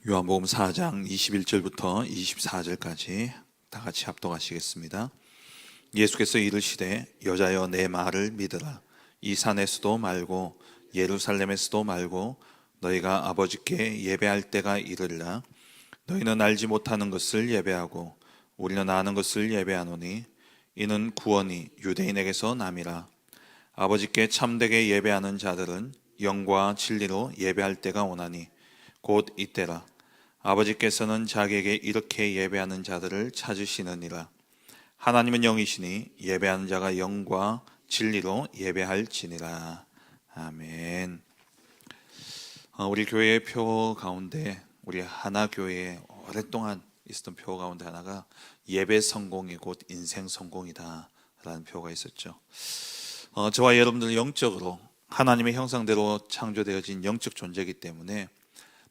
요한복음 4장 21절부터 24절까지 다 같이 합독하시겠습니다. 예수께서 이르시되 여자여 내 말을 믿으라. 이 산에서도 말고 예루살렘에서도 말고 너희가 아버지께 예배할 때가 이르리라. 너희는 알지 못하는 것을 예배하고 우리는 아는 것을 예배하노니 이는 구원이 유대인에게서 남이라. 아버지께 참되게 예배하는 자들은 영과 진리로 예배할 때가 오나니 곧 이때라. 아버지께서는 자기에게 이렇게 예배하는 자들을 찾으시느니라. 하나님은 영이시니 예배하는 자가 영과 진리로 예배할지니라. 아멘. 우리 교회의 표 가운데, 우리 하나교회에 오랫동안 있었던 표 가운데 하나가 예배 성공이 곧 인생 성공이다 라는 표가 있었죠. 저와 여러분들은 영적으로 하나님의 형상대로 창조되어진 영적 존재이기 때문에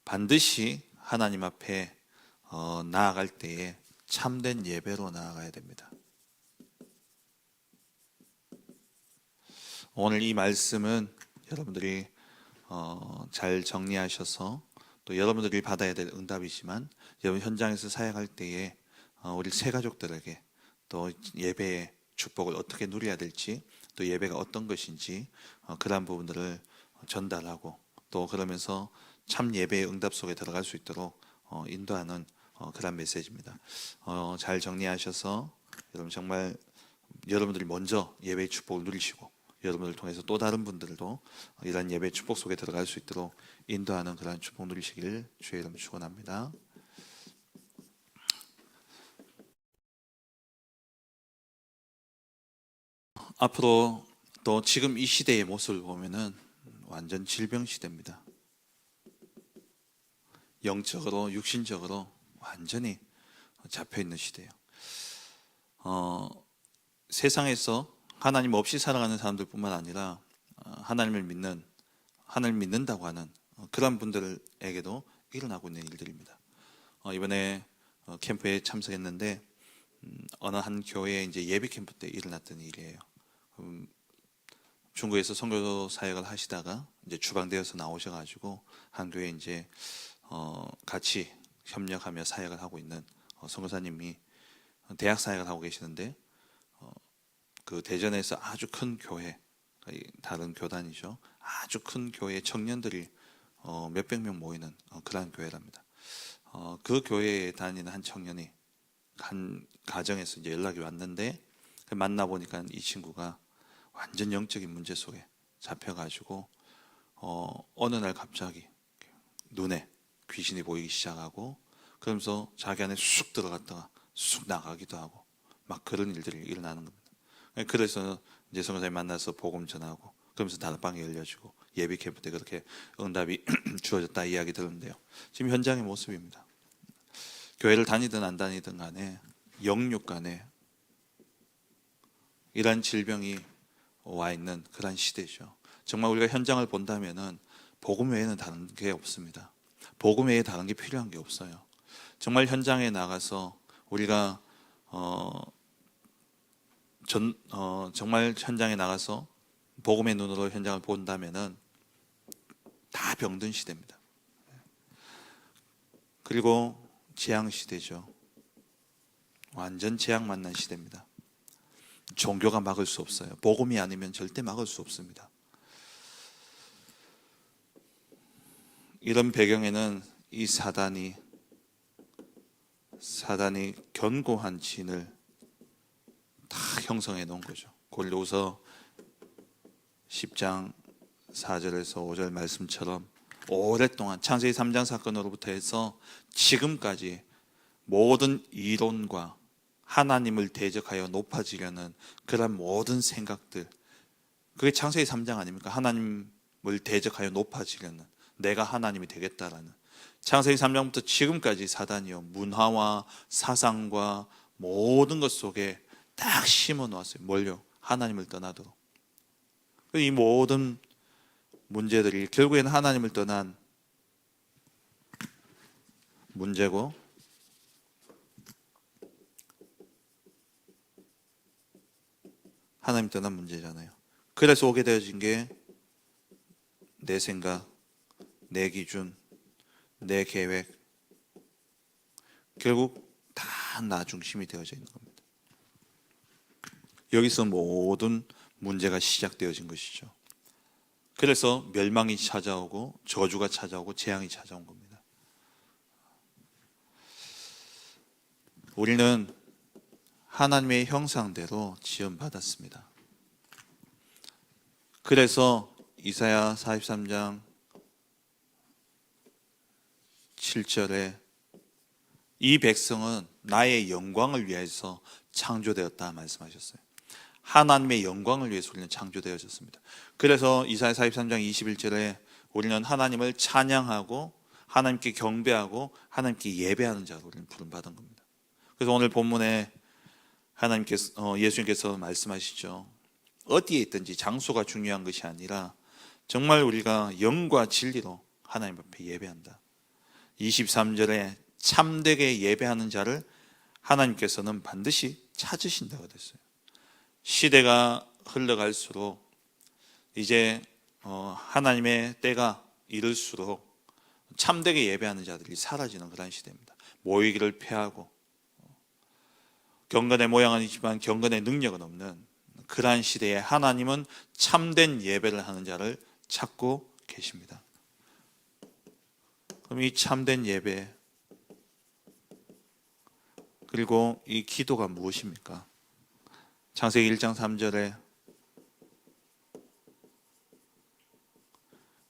반드시 하나님 앞에 나아갈 때에 참된 예배로 나아가야 됩니다. 오늘 이 말씀은 여러분들이 잘 정리하셔서 또 여러분들이 받아야 될 응답이지만 여러분 현장에서 사역할 때에 우리 새 가족들에게 또 예배의 축복을 어떻게 누려야 될지 또 예배가 어떤 것인지 그러한 부분들을 전달하고 또 그러면서 참 예배의 응답 속에 들어갈 수 있도록 인도하는 그런 메시지입니다. 잘 정리하셔서 여러분 정말 여러분들이 먼저 예배의 축복을 누리시고 여러분을 통해서 또 다른 분들도 이런 예배의 축복 속에 들어갈 수 있도록 인도하는 그런 축복 누리시기를 주의 이름 축원합니다. 앞으로 또 지금 이 시대의 모습을 보면은 완전 질병 시대입니다. 영적으로 육신적으로 완전히 잡혀있는 시대예요. 세상에서 하나님 없이 살아가는 사람들 뿐만 아니라 하나님을 믿는다고 하는 그런 분들에게도 일어나고 있는 일들입니다. 이번에 캠프에 참석했는데 어느 한 교회에 이제 예비 캠프 때 일어났던 일이에요. 중국에서 선교 사역을 하시다가 이제 추방되어서 나오셔가지고 한 교회에 이제 같이 협력하며 사역을 하고 있는 선교사님이 대학 사역을 하고 계시는데 그 대전에서 아주 큰 교회, 다른 교단이죠. 아주 큰 교회 청년들이 몇백 명 모이는 그러한 교회랍니다. 그 교회에 다니는 한 청년이 한 가정에서 이제 연락이 왔는데 만나 보니까 이 친구가 완전 영적인 문제 속에 잡혀가지고 어느 날 갑자기 눈에 귀신이 보이기 시작하고 그러면서 자기 안에 쑥 들어갔다가 쑥 나가기도 하고 막 그런 일들이 일어나는 겁니다. 그래서 이제 선교사님 만나서 복음 전하고 그러면서 다락방이 열려지고 예비 캠프 때 그렇게 응답이 주어졌다 이야기 들었는데요. 지금 현장의 모습입니다. 교회를 다니든 안 다니든 간에 영육 간에 이러한 질병이 와 있는 그런 시대죠. 정말 우리가 현장을 본다면은 복음 외에는 다른 게 없습니다. 복음 외에 다른 게 필요한 게 없어요. 정말 현장에 나가서 우리가 정말 현장에 나가서 복음의 눈으로 현장을 본다면은 다 병든 시대입니다. 그리고 재앙 시대죠. 완전 재앙 만난 시대입니다. 종교가 막을 수 없어요. 복음이 아니면 절대 막을 수 없습니다. 이런 배경에는 이 사단이 견고한 진을 다 형성해 놓은 거죠. 고린도후서 10장 4절에서 5절 말씀처럼 오랫동안 창세기 3장 사건으로부터 해서 지금까지 모든 이론과 하나님을 대적하여 높아지려는 그런 모든 생각들, 그게 창세기 3장 아닙니까? 하나님을 대적하여 높아지려는, 내가 하나님이 되겠다라는. 창세기 3장부터 지금까지 사단이요, 문화와 사상과 모든 것 속에 딱 심어 놓았어요. 뭘요? 하나님을 떠나도록. 이 모든 문제들이 결국에는 하나님을 떠난 문제고, 하나님 떠난 문제잖아요. 그래서 오게 되어진 게 내 생각, 내 기준, 내 계획, 결국 다 나 중심이 되어져 있는 겁니다. 여기서 모든 문제가 시작되어진 것이죠. 그래서 멸망이 찾아오고 저주가 찾아오고 재앙이 찾아온 겁니다. 우리는 하나님의 형상대로 지음받았습니다. 그래서 이사야 43장 7절에 이 백성은 나의 영광을 위해서 창조되었다 말씀하셨어요. 하나님의 영광을 위해서 우리는 창조되어졌습니다. 그래서 이사야 43장 21절에 우리는 하나님을 찬양하고 하나님께 경배하고 하나님께 예배하는 자로 우리는 부름받은 겁니다. 그래서 오늘 본문에 예수님께서 말씀하시죠. 어디에 있든지 장소가 중요한 것이 아니라 정말 우리가 영과 진리로 하나님 앞에 예배한다. 23절에 참되게 예배하는 자를 하나님께서는 반드시 찾으신다고 됐어요. 시대가 흘러갈수록 이제 하나님의 때가 이를수록 참되게 예배하는 자들이 사라지는 그런 시대입니다. 모이기를 패하고 경건의 모양은 있지만 경건의 능력은 없는 그러한 시대에 하나님은 참된 예배를 하는 자를 찾고 계십니다. 그럼 이 참된 예배 그리고 이 기도가 무엇입니까? 창세기 1장 3절에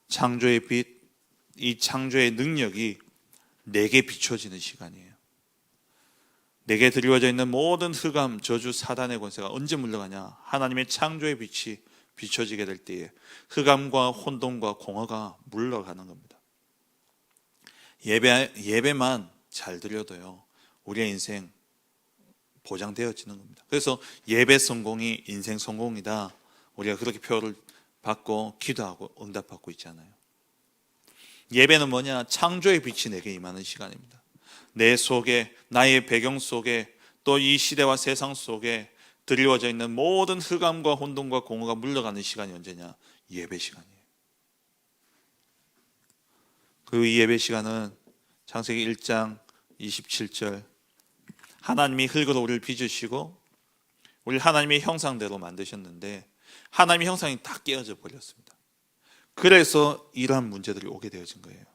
창조의 빛, 이 창조의 능력이 내게 비춰지는 시간이에요. 내게 드리워져 있는 모든 흑암, 저주, 사단의 권세가 언제 물러가냐? 하나님의 창조의 빛이 비춰지게 될 때에 흑암과 혼돈과 공허가 물러가는 겁니다. 예배만 잘 드려도요, 우리의 인생 보장되어지는 겁니다. 그래서 예배 성공이 인생 성공이다. 우리가 그렇게 표를 받고 기도하고 응답받고 있잖아요. 예배는 뭐냐? 창조의 빛이 내게 임하는 시간입니다. 내 속에, 나의 배경 속에, 또 이 시대와 세상 속에 드리워져 있는 모든 흑암과 혼돈과 공허가 물러가는 시간이 언제냐? 예배 시간이에요. 그리고 이 예배 시간은 창세기 1장 27절 하나님이 흙으로 우리를 빚으시고 우리를 하나님의 형상대로 만드셨는데 하나님의 형상이 다 깨어져 버렸습니다. 그래서 이러한 문제들이 오게 되어진 거예요.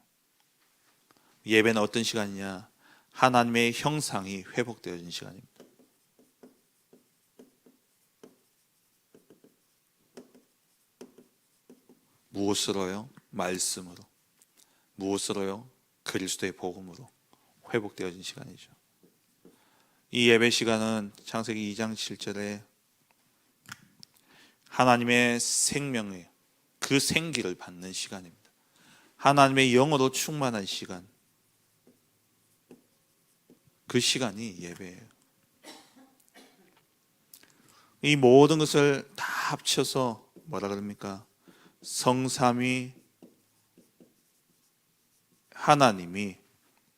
예배는 어떤 시간이냐? 하나님의 형상이 회복되어진 시간입니다. 무엇으로요? 말씀으로. 무엇으로요? 그리스도의 복음으로 회복되어진 시간이죠. 이 예배 시간은 창세기 2장 7절에 하나님의 생명의 그 생기를 받는 시간입니다. 하나님의 영으로 충만한 시간, 그 시간이 예배예요. 이 모든 것을 다 합쳐서 뭐라 그럽니까? 성삼위 하나님이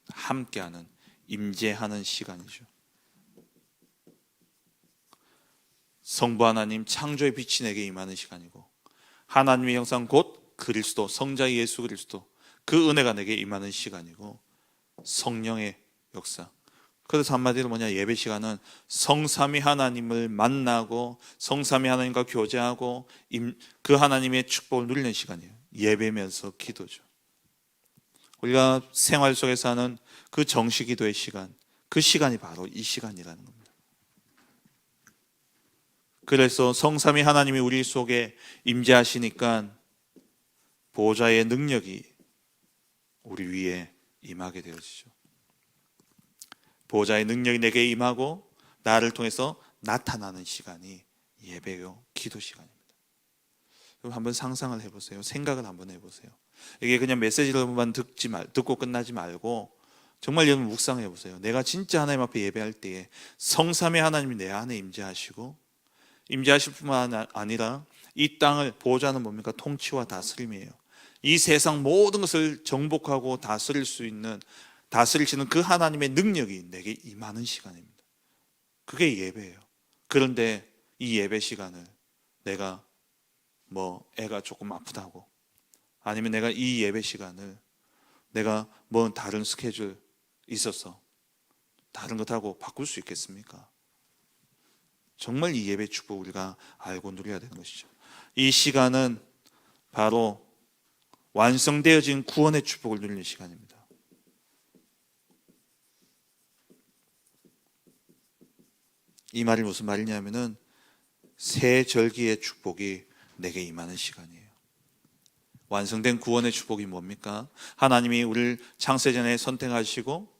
함께하는 임재하는 시간이죠. 성부 하나님 창조의 빛이 내게 임하는 시간이고 하나님의 형상 곧 그리스도 성자 예수 그리스도 그 은혜가 내게 임하는 시간이고 성령의 역사. 그래서 한마디로 뭐냐? 예배 시간은 성삼위 하나님을 만나고 성삼위 하나님과 교제하고 그 하나님의 축복을 누리는 시간이에요. 예배면서 기도죠. 우리가 생활 속에서 하는 그 정시 기도의 시간, 그 시간이 바로 이 시간이라는 겁니다. 그래서 성삼위 하나님이 우리 속에 임재하시니까 보좌의 능력이 우리 위에 임하게 되어지죠. 보좌의 능력이 내게 임하고 나를 통해서 나타나는 시간이 예배요 기도 시간입니다. 여러분 한번 상상을 해보세요. 생각을 한번 해보세요. 이게 그냥 메시지로만 듣고 끝나지 말고 정말 여러분 묵상해 보세요. 내가 진짜 하나님 앞에 예배할 때에 성삼위 하나님이 내 안에 임재하시고 임재하실 뿐만 아니라 이 땅을 보좌는 뭡니까? 통치와 다스림이에요. 이 세상 모든 것을 정복하고 다스릴 수 있는 다스리시는 그 하나님의 능력이 내게 임하는 시간입니다. 그게 예배예요. 그런데 이 예배 시간을 내가 애가 조금 아프다고 아니면 내가 이 예배 시간을 내가 다른 스케줄 있어서 다른 것하고 바꿀 수 있겠습니까? 정말 이 예배 축복 우리가 알고 누려야 되는 것이죠. 이 시간은 바로 완성되어진 구원의 축복을 누리는 시간입니다. 이 말이 무슨 말이냐면은 새 절기의 축복이 내게 임하는 시간이에요. 완성된 구원의 축복이 뭡니까? 하나님이 우리를 창세전에 선택하시고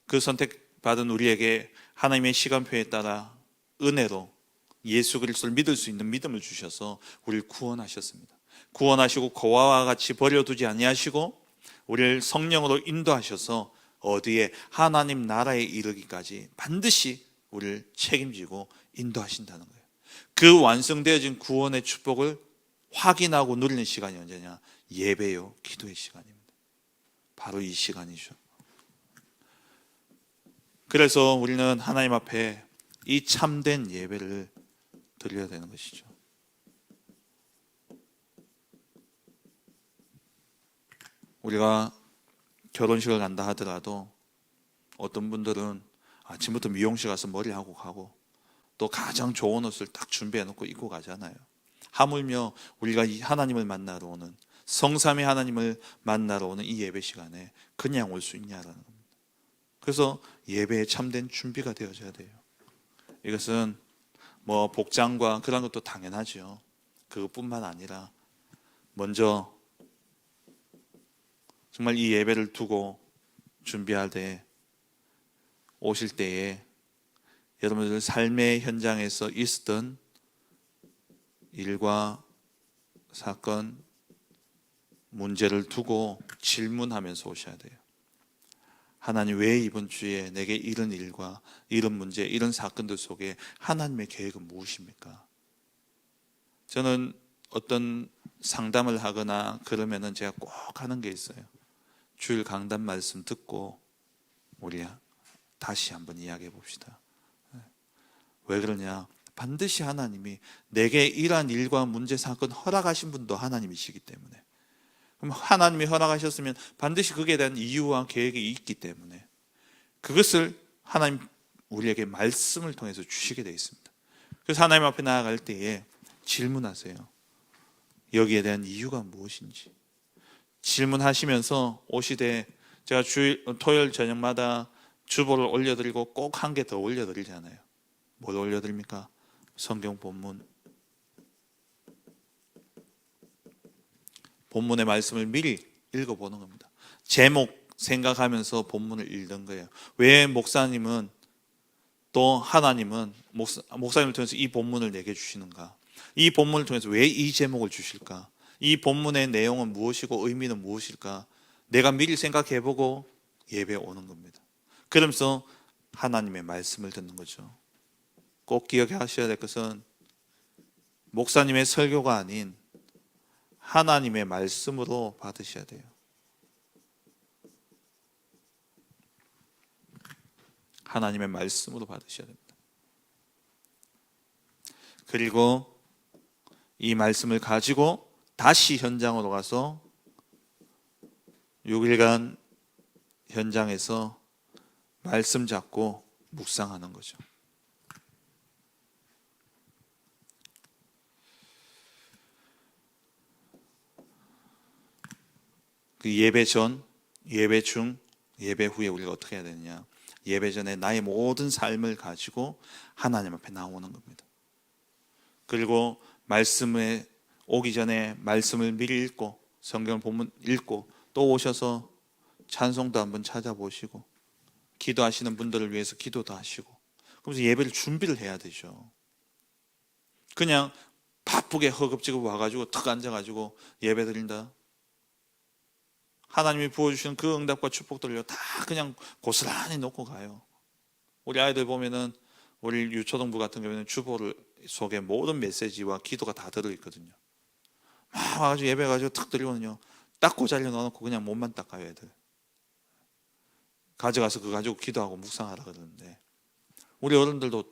그 선택받은 우리에게 하나님의 시간표에 따라 은혜로 예수 그리스도를 믿을 수 있는 믿음을 주셔서 우리를 구원하셨습니다. 구원하시고 고아와 같이 버려두지 아니하시고 우리를 성령으로 인도하셔서 어디에 하나님 나라에 이르기까지 반드시 우리를 책임지고 인도하신다는 거예요. 그 완성되어진 구원의 축복을 확인하고 누리는 시간이 언제냐? 예배요, 기도의 시간입니다. 바로 이 시간이죠. 그래서 우리는 하나님 앞에 이 참된 예배를 드려야 되는 것이죠. 우리가 결혼식을 간다 하더라도 어떤 분들은 아침부터 미용실 가서 머리하고 가고 또 가장 좋은 옷을 딱 준비해 놓고 입고 가잖아요. 하물며 우리가 이 하나님을 만나러 오는, 성삼위 하나님을 만나러 오는 이 예배 시간에 그냥 올 수 있냐라는 겁니다. 그래서 예배에 참된 준비가 되어져야 돼요. 이것은 뭐 복장과 그런 것도 당연하죠. 그것뿐만 아니라 먼저 정말 이 예배를 두고 준비할 때, 오실 때에 여러분들 삶의 현장에서 있었던 일과 사건, 문제를 두고 질문하면서 오셔야 돼요. 하나님, 왜 이번 주에 내게 이런 일과 이런 문제, 이런 사건들 속에 하나님의 계획은 무엇입니까? 저는 어떤 상담을 하거나 그러면은 제가 꼭 하는 게 있어요. 주일 강단 말씀 듣고 우리 다시 한번 이야기해 봅시다. 왜 그러냐? 반드시 하나님이 내게 이러한 일과 문제, 사건 허락하신 분도 하나님이시기 때문에, 그럼 하나님이 허락하셨으면 반드시 그에 대한 이유와 계획이 있기 때문에 그것을 하나님 우리에게 말씀을 통해서 주시게 되어 있습니다. 그래서 하나님 앞에 나아갈 때에 질문하세요. 여기에 대한 이유가 무엇인지 질문하시면서 오시되, 제가 토요일 저녁마다 주보를 올려드리고 꼭 한 개 더 올려드리잖아요. 뭘 올려드립니까? 성경 본문, 본문의 말씀을 미리 읽어보는 겁니다. 제목 생각하면서 본문을 읽는 거예요. 왜 목사님은 또 하나님은 목사님을 통해서 이 본문을 내게 주시는가? 이 본문을 통해서 왜 이 제목을 주실까? 이 본문의 내용은 무엇이고 의미는 무엇일까? 내가 미리 생각해보고 예배에 오는 겁니다. 그러면서 하나님의 말씀을 듣는 거죠. 꼭 기억하셔야 될 것은 목사님의 설교가 아닌 하나님의 말씀으로 받으셔야 돼요. 하나님의 말씀으로 받으셔야 됩니다. 그리고 이 말씀을 가지고 다시 현장으로 가서 6일간 현장에서 말씀 잡고 묵상하는 거죠. 그 예배 전, 예배 중, 예배 후에 우리가 어떻게 해야 되느냐? 예배 전에 나의 모든 삶을 가지고 하나님 앞에 나오는 겁니다. 그리고 말씀에 오기 전에 말씀을 미리 읽고 성경 본문 읽고 또 오셔서 찬송도 한번 찾아보시고 기도하시는 분들을 위해서 기도도 하시고, 그러면서 예배를 준비를 해야 되죠. 그냥 바쁘게 허겁지겁 와가지고 턱 앉아가지고 예배 드린다, 하나님이 부어주시는 그 응답과 축복들을 다 그냥 고스란히 놓고 가요. 우리 아이들 보면은, 우리 유초등부 같은 경우에는 주보 속에 모든 메시지와 기도가 다 들어있거든요. 막 와가지고 예배 가지고 탁 드리고는요, 닦고 잘려 넣어놓고 그냥 몸만 닦아요. 애들 가져가서 그거 가지고 기도하고 묵상하라 그러는데, 우리 어른들도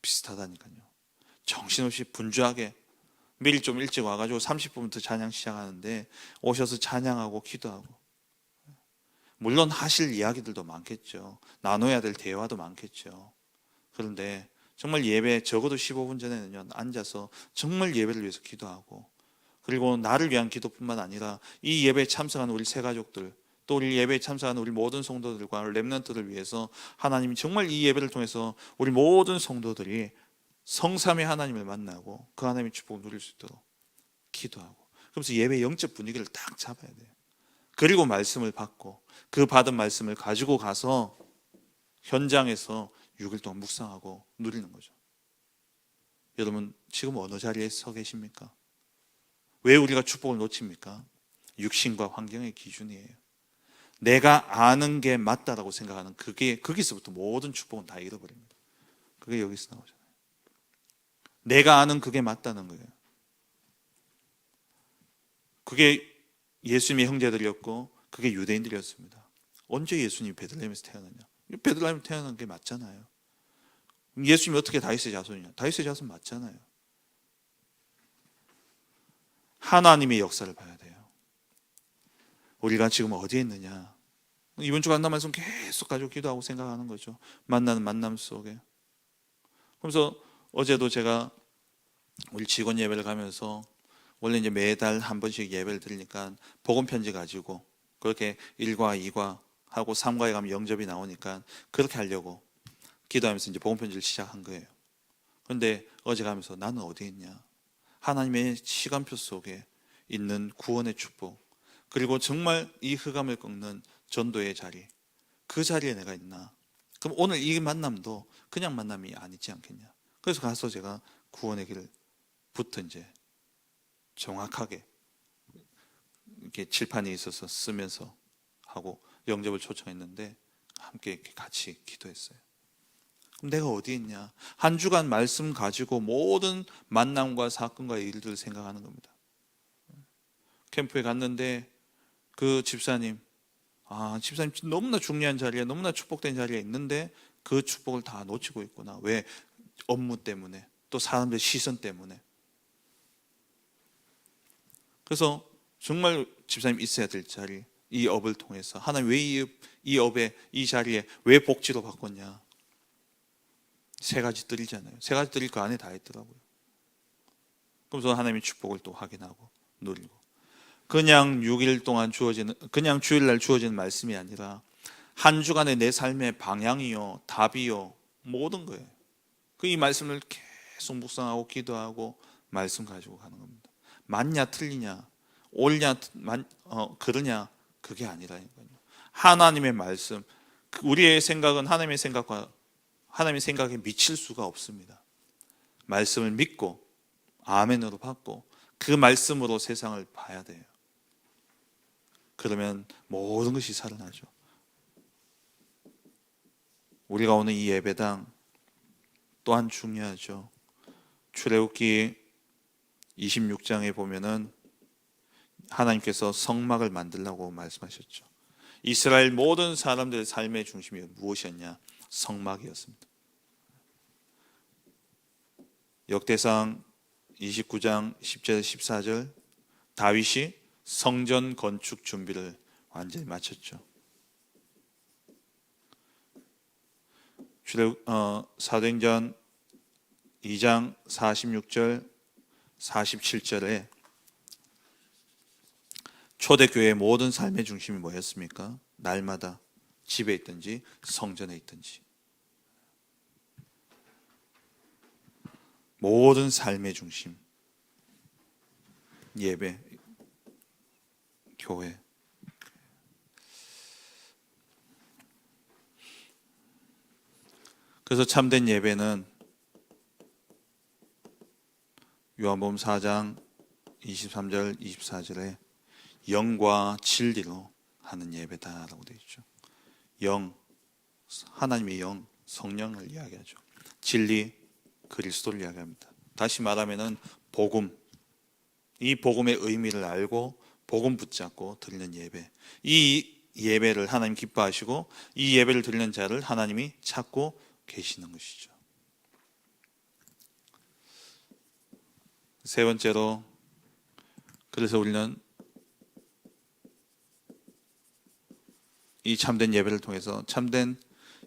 비슷하다니까요. 정신없이 분주하게 미리 좀 일찍 와가지고 30분부터 찬양 시작하는데 오셔서 찬양하고 기도하고, 물론 하실 이야기들도 많겠죠. 나눠야 될 대화도 많겠죠. 그런데 정말 예배 적어도 15분 전에는 앉아서 정말 예배를 위해서 기도하고, 그리고 나를 위한 기도뿐만 아니라 이 예배에 참석하는 우리 새가족들, 또 우리 예배에 참석하는 우리 모든 성도들과 렘넌트를 위해서 하나님이 정말 이 예배를 통해서 우리 모든 성도들이 성삼위 하나님을 만나고 그 하나님의 축복을 누릴 수 있도록 기도하고, 그러면서 예배 영적 분위기를 딱 잡아야 돼요. 그리고 말씀을 받고 그 받은 말씀을 가지고 가서 현장에서 6일 동안 묵상하고 누리는 거죠. 여러분 지금 어느 자리에 서 계십니까? 왜 우리가 축복을 놓칩니까? 육신과 환경의 기준이에요. 내가 아는 게 맞다라고 생각하는 거기서부터 모든 축복은 다 잃어버립니다. 그게 여기서 나오잖아요. 내가 아는 그게 맞다는 거예요. 그게 예수님의 형제들이었고 그게 유대인들이었습니다. 언제 예수님이 베들레헴에서 태어났냐? 베들레헴에서 태어난 게 맞잖아요. 예수님이 어떻게 다윗의 자손이냐? 다윗의 자손 맞잖아요. 하나님의 역사를 봐야 돼요. 우리가 지금 어디에 있느냐? 이번 주 만남 말씀 계속 가지고 기도하고 생각하는 거죠. 만나는 만남 속에. 그래서 어제도 제가 우리 직원 예배를 가면서, 원래 이제 매달 한 번씩 예배를 드리니까 복음 편지 가지고 그렇게 1과 2과 하고 3과에 가면 영접이 나오니까 그렇게 하려고 기도하면서 이제 복음 편지를 시작한 거예요. 그런데 어제 가면서 나는 어디 있냐? 하나님의 시간표 속에 있는 구원의 축복, 그리고 정말 이 흑암을 꺾는 전도의 자리, 그 자리에 내가 있나? 그럼 오늘 이 만남도 그냥 만남이 아니지 않겠냐? 그래서 가서 제가 구원의 길부터 이제 정확하게 이렇게 칠판이 있어서 쓰면서 하고 영접을 초청했는데 함께 이렇게 같이 기도했어요. 그럼 내가 어디 있냐? 한 주간 말씀 가지고 모든 만남과 사건과 일들을 생각하는 겁니다. 캠프에 갔는데 그 집사님 너무나 중요한 자리에, 너무나 축복된 자리에 있는데 그 축복을 다 놓치고 있구나. 왜? 업무 때문에, 또 사람들 시선 때문에. 그래서 정말 집사님 있어야 될 자리, 이 업을 통해서 하나님 왜 이 업에, 이 자리에 왜 복지로 바꿨냐? 세 가지 드리잖아요. 세 가지 드릴 그 안에 다 있더라고요. 그래서 하나님의 축복을 또 확인하고 누리고, 그냥 6일 동안 주어지는, 그냥 주일날 주어지는 말씀이 아니라 한 주간의 내 삶의 방향이요, 답이요, 모든 거예요. 그 이 말씀을 계속 묵상하고 기도하고 말씀 가지고 가는 겁니다. 맞냐 틀리냐, 옳냐 그러냐, 그게 아니라니까요. 하나님의 말씀, 우리의 생각은 하나님의 생각과 하나님의 생각에 미칠 수가 없습니다. 말씀을 믿고 아멘으로 받고 그 말씀으로 세상을 봐야 돼요. 그러면 모든 것이 살아나죠. 우리가 오늘 이 예배당 또한 중요하죠. 출애굽기 26장에 보면은 하나님께서 성막을 만들라고 말씀하셨죠. 이스라엘 모든 사람들의 삶의 중심이 무엇이었냐? 성막이었습니다. 역대상 29장 10절 14절, 다윗이 성전 건축 준비를 완전히 마쳤죠. 사도행전 2장 46절 47절에 초대교회의 모든 삶의 중심이 뭐였습니까? 날마다 집에 있든지 성전에 있든지 모든 삶의 중심, 예배, 교회. 그래서 참된 예배는 요한복음 4장 23절 24절에 영과 진리로 하는 예배다라고 되어 있죠. 영, 하나님의 영, 성령을 이야기하죠. 진리, 그리스도를 이야기합니다. 다시 말하면은 복음, 이 복음의 의미를 알고 복음 붙잡고 드리는 예배, 이 예배를 하나님 기뻐하시고 이 예배를 드리는 자를 하나님이 찾고 계시는 것이죠. 세 번째로, 그래서 우리는 이 참된 예배를 통해서 참된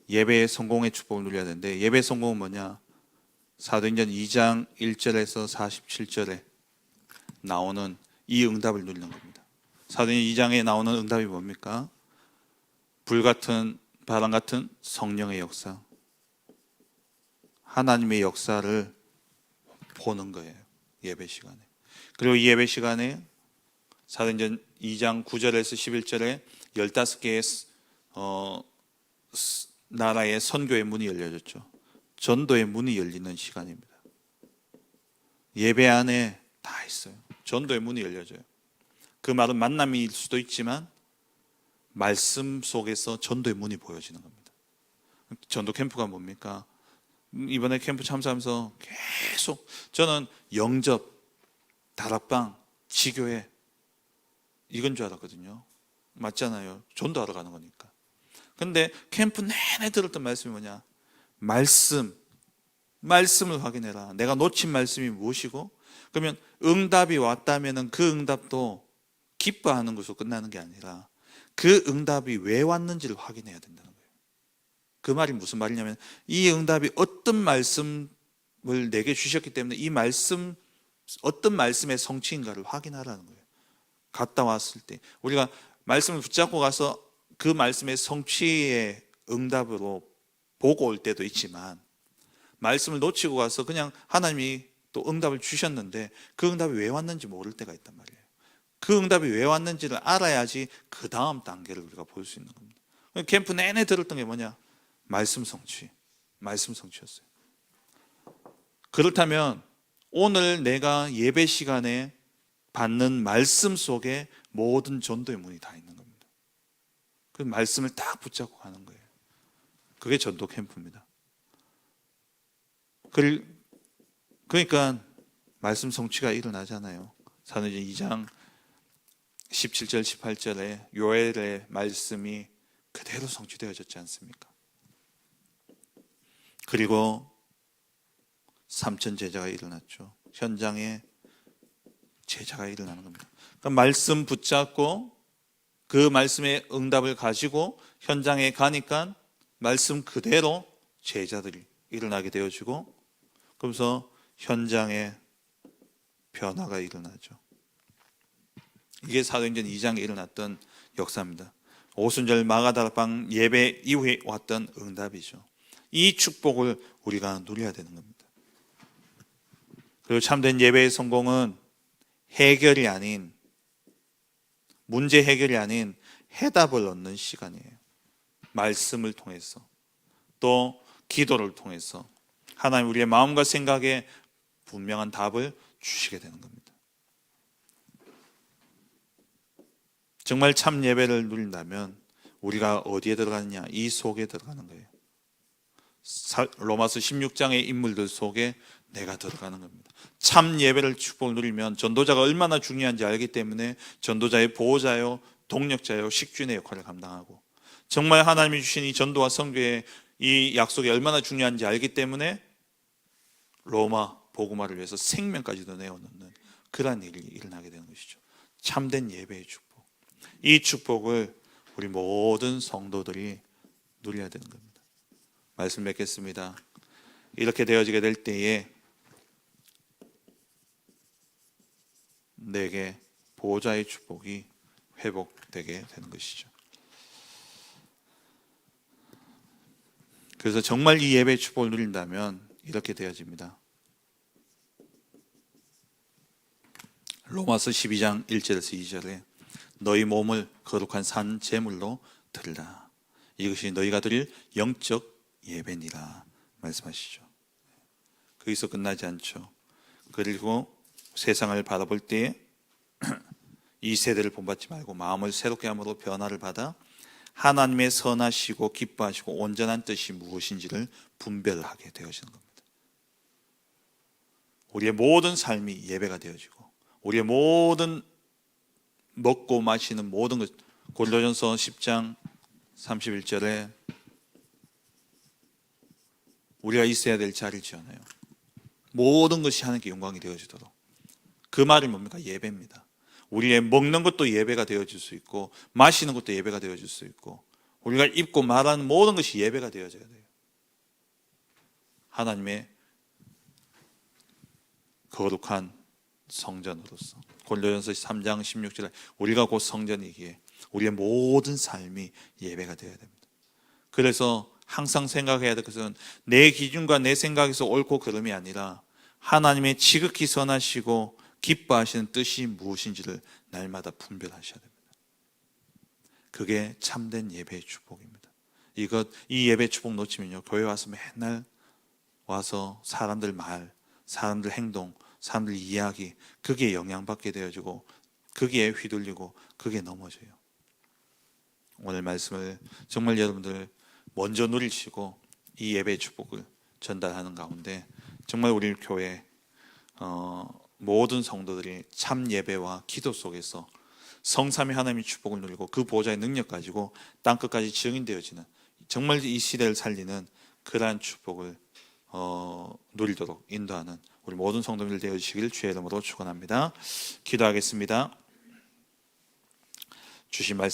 예배의 성공의 축복을 누려야 되는데, 예배의 성공은 뭐냐? 사도행전 2장 1절에서 47절에 나오는 이 응답을 누리는 겁니다. 사도행전 2장에 나오는 응답이 뭡니까? 불같은 바람 같은 성령의 역사, 하나님의 역사를 보는 거예요, 예배 시간에. 그리고 이 예배 시간에 사도행전 2장 9절에서 11절에 15개의 나라의 선교의 문이 열려졌죠. 전도의 문이 열리는 시간입니다. 예배 안에 다 있어요. 전도의 문이 열려져요. 그 말은 만남일 수도 있지만 말씀 속에서 전도의 문이 보여지는 겁니다. 전도 캠프가 뭡니까? 이번에 캠프 참석하면서 계속 저는 영접, 다락방, 지교회 이건 줄 알았거든요. 맞잖아요. 전도하러 가는 거니까. 근데 캠프 내내 들었던 말씀이 뭐냐? 말씀을 확인해라. 내가 놓친 말씀이 무엇이고, 그러면 응답이 왔다면 그 응답도 기뻐하는 것으로 끝나는 게 아니라 그 응답이 왜 왔는지를 확인해야 된다는 거예요. 그 말이 무슨 말이냐면, 이 응답이 어떤 말씀을 내게 주셨기 때문에 이 말씀, 어떤 말씀의 성취인가를 확인하라는 거예요. 갔다 왔을 때 우리가 말씀을 붙잡고 가서 그 말씀의 성취의 응답으로 보고 올 때도 있지만, 말씀을 놓치고 가서 그냥 하나님이 또 응답을 주셨는데 그 응답이 왜 왔는지 모를 때가 있단 말이에요. 그 응답이 왜 왔는지를 알아야지 그 다음 단계를 우리가 볼 수 있는 겁니다. 캠프 내내 들었던 게 뭐냐? 말씀 성취였어요. 그렇다면 오늘 내가 예배 시간에 받는 말씀 속에 모든 전도의 문이 다 있는 겁니다. 그 말씀을 딱 붙잡고 가는 거예요. 그게 전도 캠프입니다. 그러니까 말씀 성취가 일어나잖아요. 사도행전 2장 17절 18절에 요엘의 말씀이 그대로 성취되어졌지 않습니까? 그리고 3천 제자가 일어났죠. 현장에 제자가 일어나는 겁니다. 그러니까 말씀 붙잡고 그 말씀의 응답을 가지고 현장에 가니까 말씀 그대로 제자들이 일어나게 되어지고, 그러면서 현장에 변화가 일어나죠. 이게 사도행전 2장에 일어났던 역사입니다. 오순절 마가다락방 예배 이후에 왔던 응답이죠. 이 축복을 우리가 누려야 되는 겁니다. 그리고 참된 예배의 성공은 해결이 아닌, 문제 해결이 아닌 해답을 얻는 시간이에요. 말씀을 통해서, 또 기도를 통해서 하나님 우리의 마음과 생각에 분명한 답을 주시게 되는 겁니다. 정말 참 예배를 누린다면 우리가 어디에 들어가느냐? 이 속에 들어가는 거예요. 로마서 16장의 인물들 속에 내가 들어가는 겁니다. 참 예배를 축복을 누리면 전도자가 얼마나 중요한지 알기 때문에 전도자의 보호자요, 동력자요, 식주인의 역할을 감당하고, 정말 하나님이 주신 이 전도와 선교의 이 약속이 얼마나 중요한지 알기 때문에 로마 복음화를 위해서 생명까지도 내어놓는 그러한 일이 일어나게 되는 것이죠. 참된 예배의 축복. 이 축복을 우리 모든 성도들이 누려야 되는 겁니다. 말씀 맺겠습니다. 이렇게 되어지게 될 때에 내게 보호자의 축복이 회복되게 되는 것이죠. 그래서 정말 이 예배의 축복을 누린다면 이렇게 되어집니다. 로마서 12장 1절에서 2절에 너희 몸을 거룩한 산 제물로 드리라. 이것이 너희가 드릴 영적 예배니라 말씀하시죠. 거기서 끝나지 않죠. 그리고 세상을 바라볼 때에 이 세대를 본받지 말고 마음을 새롭게 함으로 변화를 받아 하나님의 선하시고 기뻐하시고 온전한 뜻이 무엇인지를 분별하게 되어지는 겁니다. 우리의 모든 삶이 예배가 되어지고, 우리의 모든 먹고 마시는 모든 것, 고린도전서 10장 31절에 우리가 있어야 될 자리를 지어놔요. 모든 것이 하나님께 영광이 되어지도록. 그 말이 뭡니까? 예배입니다. 우리의 먹는 것도 예배가 되어질 수 있고, 마시는 것도 예배가 되어질 수 있고, 우리가 입고 말하는 모든 것이 예배가 되어져야 돼요. 하나님의 거룩한 성전으로서. 고린도전서 3장 16절에 우리가 곧 성전이기에 우리의 모든 삶이 예배가 되어야 됩니다. 그래서 항상 생각해야 될 것은 내 기준과 내 생각에서 옳고 그름이 아니라 하나님의 지극히 선하시고 기뻐하시는 뜻이 무엇인지를 날마다 분별하셔야 됩니다. 그게 참된 예배의 축복입니다. 이 예배 축복 놓치면요, 교회 와서 맨날 와서 사람들 말, 사람들 행동, 사람들 이야기, 그게 영향받게 되어지고 그게 휘둘리고 그게 넘어져요. 오늘 말씀을 정말 여러분들 먼저 누리시고 이 예배의 축복을 전달하는 가운데 정말 우리 교회 모든 성도들이 참 예배와 기도 속에서 성삼위 하나님의 축복을 누리고 그 보좌의 능력 가지고 땅끝까지 증인되어지는 정말 이 시대를 살리는 그러한 축복을 누리도록 인도하는 우리 모든 성도들 되어주시길 주의 이름으로 축원합니다. 기도하겠습니다. 주신 말씀